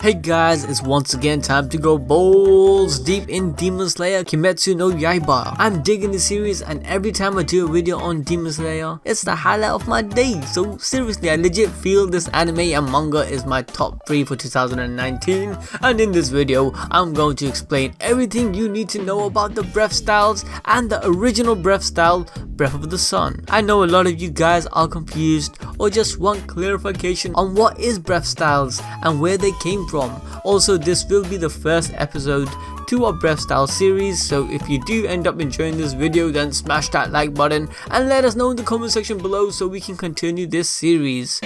Hey guys, it's once again time to go balls deep in Demon Slayer Kimetsu no Yaiba. I'm digging the series and every time I do a video on Demon Slayer, it's the highlight of my day. So seriously, I legit feel this anime and manga is my top 3 for 2019, and in this video, I'm going to explain everything you need to know about the breath styles and the original breath style, Breath of the Sun. I know a lot of you guys are confused or just want clarification on what is breath styles and where they came from. Also, this will be the first episode to our breath style series, so if you do end up enjoying this video, then smash that like button and let us know in the comment section below so we can continue this series.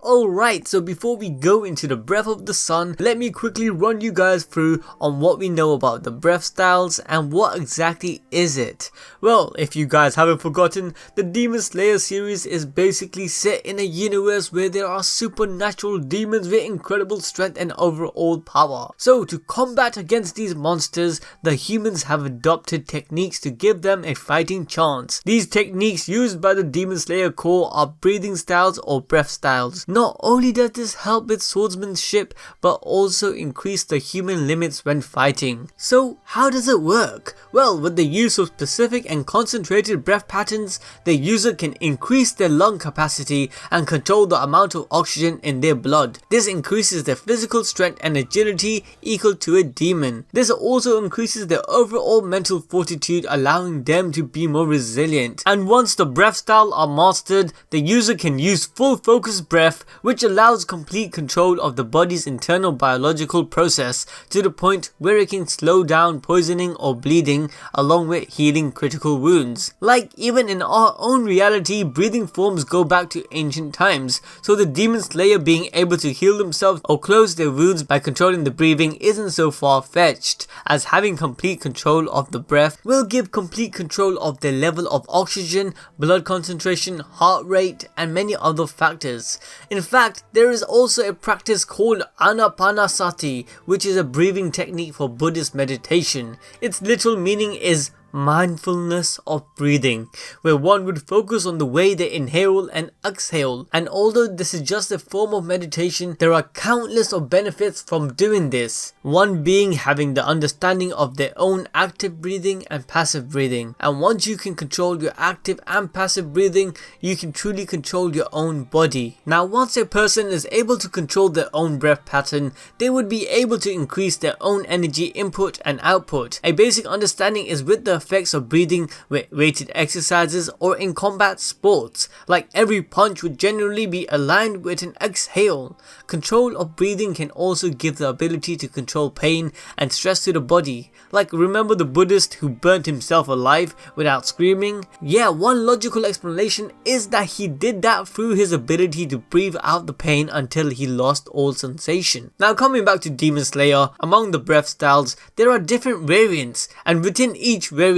Alright, so before we go into the Breath of the Sun, let me quickly run you guys through on what we know about the breath styles and what exactly is it. Well, if you guys haven't forgotten, the Demon Slayer series is basically set in a universe where there are supernatural demons with incredible strength and overall power. So to combat against these monsters, the humans have adopted techniques to give them a fighting chance. These techniques used by the Demon Slayer core are breathing styles or breath styles. Not only does this help with swordsmanship, but also increase the human limits when fighting. So how does it work? Well, with the use of specific and concentrated breath patterns, the user can increase their lung capacity and control the amount of oxygen in their blood. This increases their physical strength and agility equal to a demon. This also increases their overall mental fortitude, allowing them to be more resilient. And once the breath style are mastered, the user can use full focus breath, which allows complete control of the body's internal biological process to the point where it can slow down poisoning or bleeding along with healing critical wounds. Like even in our own reality, breathing forms go back to ancient times, so the Demon Slayer being able to heal themselves or close their wounds by controlling the breathing isn't so far-fetched, as having complete control of the breath will give complete control of their level of oxygen, blood concentration, heart rate, and many other factors. In fact, there is also a practice called Anapanasati, which is a breathing technique for Buddhist meditation. Its literal meaning is mindfulness of breathing, where one would focus on the way they inhale and exhale. And although this is just a form of meditation, there are countless of benefits from doing this. One being having the understanding of their own active breathing and passive breathing. And once you can control your active and passive breathing, you can truly control your own body. Now, once a person is able to control their own breath pattern, they would be able to increase their own energy input and output. A basic understanding is with the effects of breathing with weighted exercises or in combat sports. Like every punch would generally be aligned with an exhale. Control of breathing can also give the ability to control pain and stress to the body. Like, remember the Buddhist who burnt himself alive without screaming? Yeah, one logical explanation is that he did that through his ability to breathe out the pain until he lost all sensation. Now, coming back to Demon Slayer, among the breath styles, there are different variants, and within each variant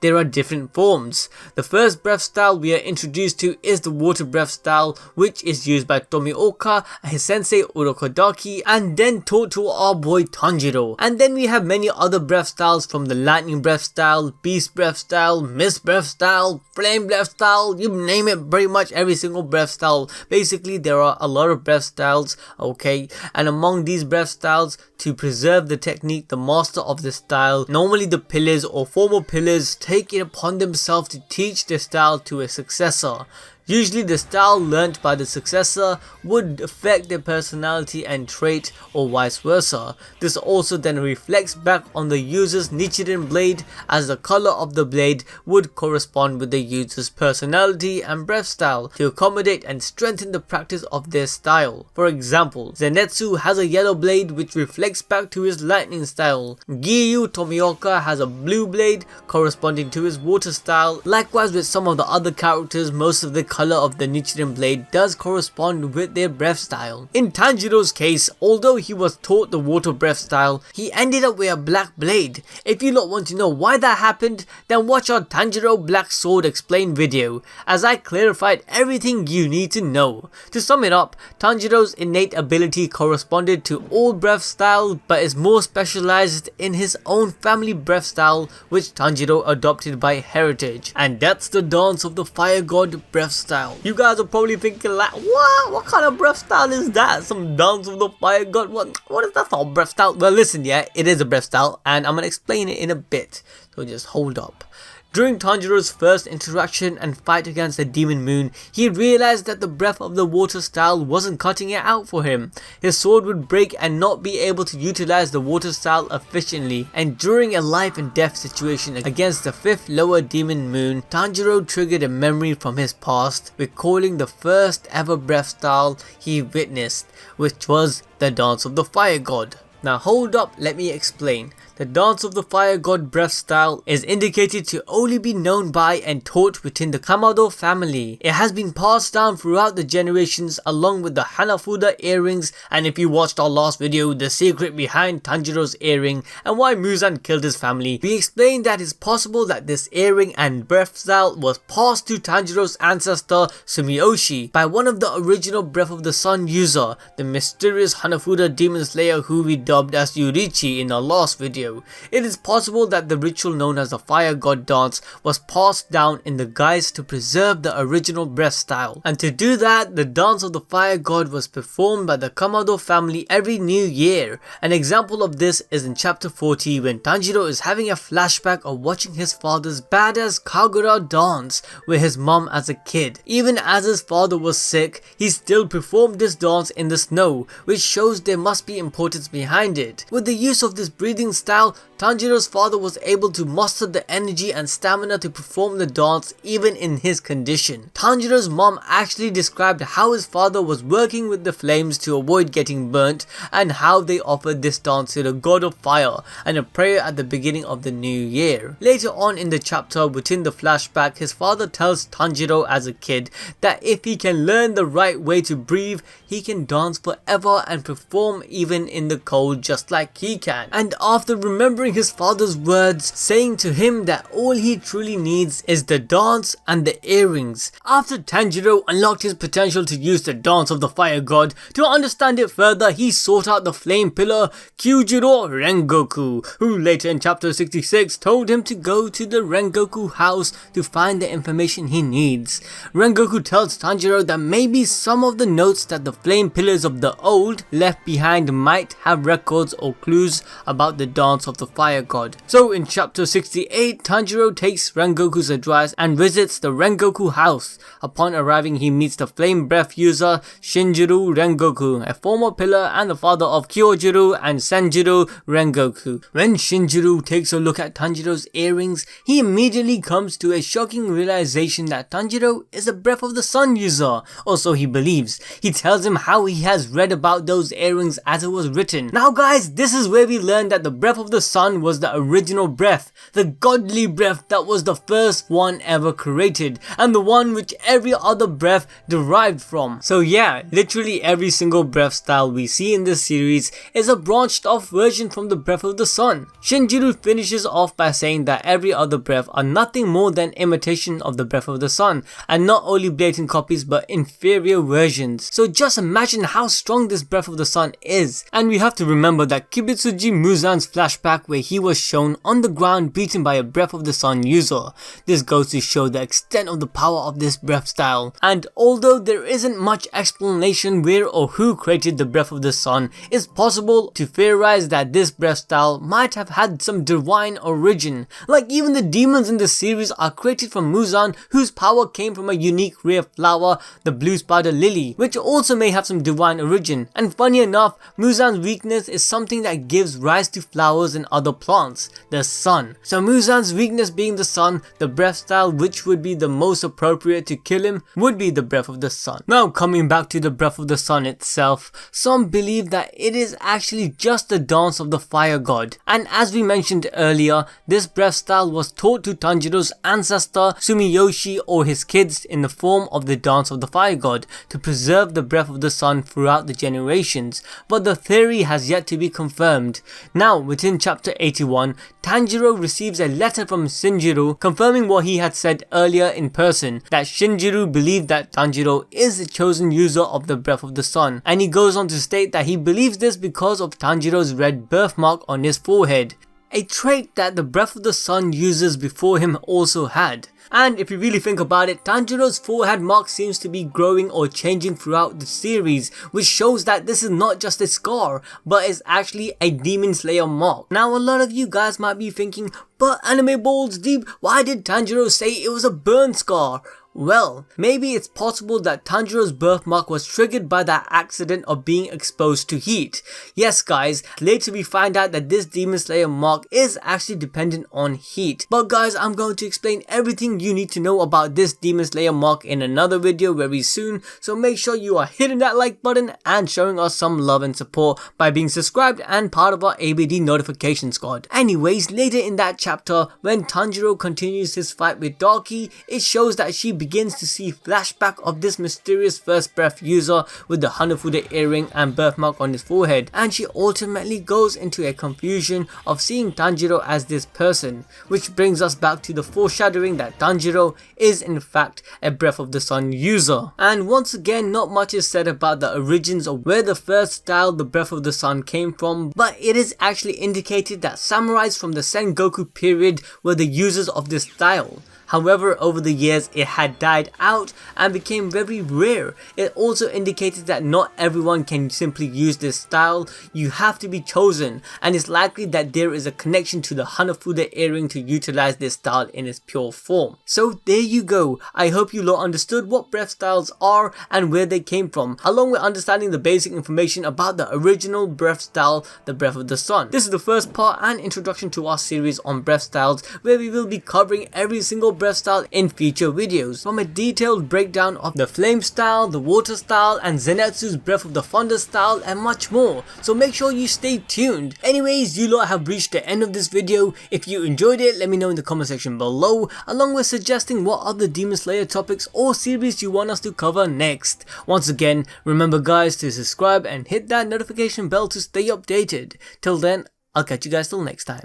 there are different forms. The first breath style we are introduced to is the water breath style, which is used by Tomioka, his sensei Urokodaki, and then taught to our boy Tanjiro. And then we have many other breath styles, from the lightning breath style, beast breath style, mist breath style, flame breath style, you name it, pretty much every single breath style. Basically, there are a lot of breath styles, okay, and among these breath styles, to preserve the technique, the master of the style, normally the pillars or former pillars, take it upon themselves to teach their style to a successor. Usually the style learnt by the successor would affect their personality and trait, or vice versa. This also then reflects back on the user's Nichirin blade, as the color of the blade would correspond with the user's personality and breath style to accommodate and strengthen the practice of their style. For example, Zenitsu has a yellow blade which reflects back to his lightning style. Giyu Tomioka has a blue blade corresponding to his water style. Likewise with some of the other characters, most of the color of the Nichirin blade does correspond with their breath style. In Tanjiro's case, although he was taught the water breath style, he ended up with a black blade. If you lot want to know why that happened, then watch our Tanjiro Black Sword Explain video, as I clarified everything you need to know. To sum it up, Tanjiro's innate ability corresponded to all breath styles, but is more specialized in his own family breath style, which Tanjiro adopted by heritage. And that's the Dance of the Fire God breath style. You guys are probably thinking like, what kind of breath style is that? Some Dance of the Fire God? What is that for breath style? Well listen, yeah, it is a breath style and I'm gonna explain it in a bit, so just hold up. During Tanjiro's first interaction and fight against the Demon Moon, he realized that the breath of the water style wasn't cutting it out for him. His sword would break and not be able to utilize the water style efficiently, and during a life and death situation against the 5th lower Demon Moon, Tanjiro triggered a memory from his past, recalling the first ever breath style he witnessed, which was the Dance of the Fire God. Now hold up, let me explain. The Dance of the Fire God breath style is indicated to only be known by and taught within the Kamado family. It has been passed down throughout the generations along with the Hanafuda earrings, and if you watched our last video, the secret behind Tanjiro's earring and why Muzan killed his family, we explained that it's possible that this earring and breath style was passed to Tanjiro's ancestor Sumiyoshi by one of the original Breath of the Sun user, the mysterious Hanafuda demon slayer who we dubbed as Yurichi in our last video. It is possible that the ritual known as the Fire God Dance was passed down in the guise to preserve the original breath style, and to do that, the Dance of the Fire God was performed by the Kamado family every new year. An example of this is in chapter 40 when Tanjiro is having a flashback of watching his father's badass Kagura dance with his mom as a kid. Even as his father was sick, he still performed this dance in the snow, which shows there must be importance behind it. With the use of this breathing style, Tanjiro's father was able to muster the energy and stamina to perform the dance even in his condition. Tanjiro's mom actually described how his father was working with the flames to avoid getting burnt, and how they offered this dance to the god of fire and a prayer at the beginning of the new year. Later on in the chapter within the flashback, his father tells Tanjiro as a kid that if he can learn the right way to breathe, he can dance forever and perform even in the cold just like he can. And after remembering his father's words, saying to him that all he truly needs is the dance and the earrings. After Tanjiro unlocked his potential to use the Dance of the Fire God, to understand it further, he sought out the flame pillar Kyujiro Rengoku, who later in chapter 66 told him to go to the Rengoku house to find the information he needs. Rengoku tells Tanjiro that maybe some of the notes that the flame pillars of the old left behind might have records or clues about the Dance of the Fire God. So in chapter 68, Tanjiro takes Rengoku's advice and visits the Rengoku house. Upon arriving, he meets the flame breath user Shinjiro Rengoku, a former pillar and the father of Kyojiro and Senjiro Rengoku. When Shinjiro takes a look at Tanjiro's earrings, he immediately comes to a shocking realization that Tanjiro is a Breath of the Sun user, or so he believes. He tells him how he has read about those earrings as it was written. Now guys, this is where we learn that the Breath of the Sun was the original breath, the godly breath that was the first one ever created, and the one which every other breath derived from. So yeah, literally every single breath style we see in this series is a branched off version from the Breath of the Sun. Shinjiro finishes off by saying that every other breath are nothing more than imitation of the Breath of the Sun, and not only blatant copies but inferior versions. So just imagine how strong this Breath of the Sun is. And we have to remember that Kibitsuji Muzan's flashback where he was shown on the ground beaten by a Breath of the Sun user. This goes to show the extent of the power of this breath style. And although there isn't much explanation where or who created the Breath of the Sun, it's possible to theorize that this breath style might have had some divine origin. Like even the demons in the series are created from Muzan, whose power came from a unique rare flower, the blue spider lily, which also may have some divine origin. And funny enough, Muzan's weakness is something that gives rise to flowers and other other plants, the sun. So Muzan's weakness being the sun, the breath style which would be the most appropriate to kill him would be the breath of the sun. Now coming back to the breath of the sun itself, some believe that it is actually just the dance of the fire god, and as we mentioned earlier, this breath style was taught to Tanjiro's ancestor Sumiyoshi or his kids in the form of the dance of the fire god to preserve the breath of the sun throughout the generations, but the theory has yet to be confirmed. Now within chapter 81, Tanjiro receives a letter from Shinjiro confirming what he had said earlier in person, that Shinjiro believed that Tanjiro is the chosen user of the breath of the sun, and he goes on to state that he believes this because of Tanjiro's red birthmark on his forehead, a trait that the breath of the sun users before him also had. And if you really think about it, Tanjiro's forehead mark seems to be growing or changing throughout the series, which shows that this is not just a scar, but is actually a Demon Slayer mark. Now a lot of you guys might be thinking, but Anime Balls Deep, why did Tanjiro say it was a burn scar? Well, maybe it's possible that Tanjiro's birthmark was triggered by that accident of being exposed to heat. Yes guys, later we find out that this Demon Slayer mark is actually dependent on heat. But guys, I'm going to explain everything you need to know about this Demon Slayer mark in another video very soon, so make sure you are hitting that like button and showing us some love and support by being subscribed and part of our ABD notification squad. Anyways, later in that chapter, when Tanjiro continues his fight with Darky, it shows that she begins to see flashback of this mysterious first breath user with the Hanafuda earring and birthmark on his forehead, and she ultimately goes into a confusion of seeing Tanjiro as this person, which brings us back to the foreshadowing that Tanjiro is in fact a breath of the sun user. And once again, not much is said about the origins of where the first style, the breath of the sun, came from, but it is actually indicated that samurais from the Sengoku period were the users of this style. However, over the years it had died out and became very rare. It also indicated that not everyone can simply use this style, you have to be chosen, and it's likely that there is a connection to the Hanafuda earring to utilize this style in its pure form. So there you go, I hope you lot understood what breath styles are and where they came from, along with understanding the basic information about the original breath style, the breath of the sun. This is the first part and introduction to our series on breath styles, where we will be covering every single breath style in future videos, from a detailed breakdown of the flame style, the water style, and Zenitsu's breath of the thunder style, and much more, so make sure you stay tuned. Anyways, you lot have reached the end of this video. If you enjoyed it, let me know in the comment section below, along with suggesting what other Demon Slayer topics or series you want us to cover next. Once again, remember guys to subscribe and hit that notification bell to stay updated. Till then, I'll catch you guys till next time.